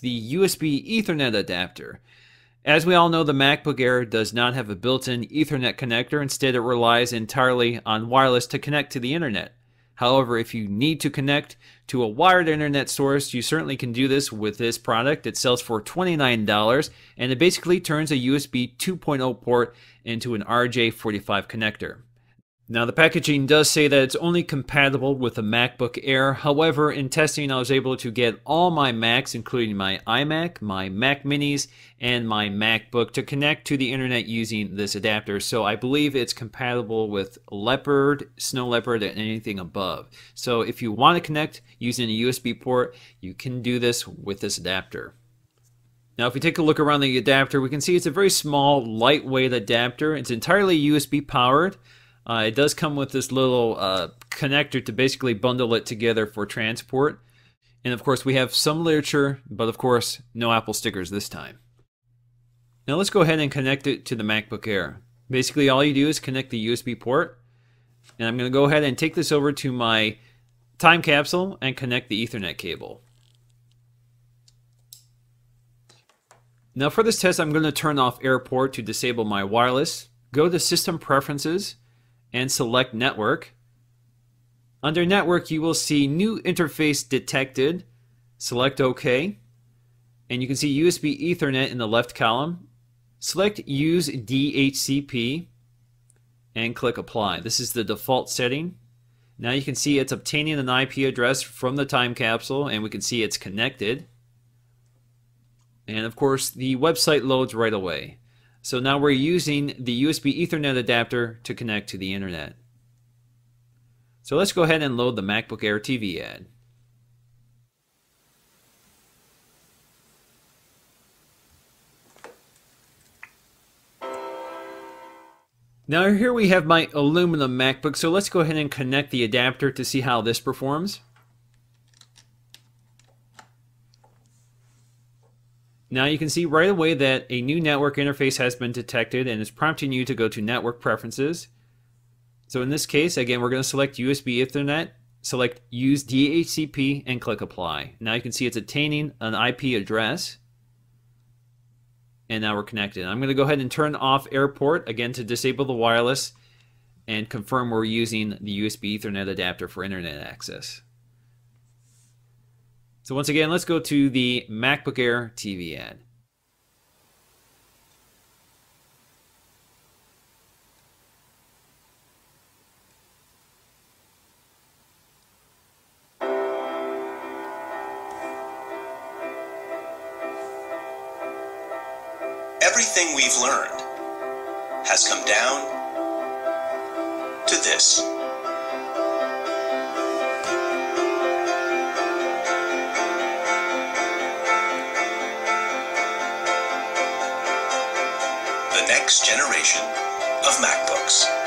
the USB Ethernet adapter. As we all know, the MacBook Air does not have a built-in Ethernet connector. Instead, it relies entirely on wireless to connect to the internet. However, if you need to connect to a wired internet source, you certainly can do this with this product. It sells for $29, and it basically turns a USB 2.0 port into an RJ45 connector. Now, the packaging does say that it's only compatible with the MacBook Air. However, in testing, I was able to get all my Macs, including my iMac, my Mac Minis, and my MacBook, to connect to the internet using this adapter. So I believe it's compatible with Leopard, Snow Leopard, and anything above. So if you want to connect using a USB port, you can do this with this adapter. Now, if we take a look around the adapter, we can see it's a very small, lightweight adapter. It's entirely USB powered. It does come with this little connector to basically bundle it together for transport. And of course, we have some literature, but of course, no Apple stickers this time. Now let's go ahead and connect it to the MacBook Air. Basically, all you do is connect the USB port. And I'm going to go ahead and take this over to my time capsule and connect the Ethernet cable. Now for this test, I'm going to turn off Airport to disable my wireless. Go to System Preferences and select Network. Under Network, you will see New Interface Detected. Select OK. And you can see USB Ethernet in the left column. Select Use DHCP and click Apply. This is the default setting. Now you can see it's obtaining an IP address from the time capsule, and we can see it's connected. And of course, the website loads right away. So now we're using the USB Ethernet adapter to connect to the internet. So let's go ahead and load the MacBook Air TV ad. Now here we have my aluminum MacBook, so let's go ahead and connect the adapter to see how this performs. Now you can see right away that a new network interface has been detected and is prompting you to go to Network Preferences. So in this case, again, we're going to select USB Ethernet, select Use DHCP, and click Apply. Now you can see it's obtaining an IP address. And now we're connected. I'm going to go ahead and turn off Airport, again, to disable the wireless and confirm we're using the USB Ethernet adapter for internet access. So once again, let's go to the MacBook Air TV ad. Everything we've learned has come down to this. The next generation of MacBooks.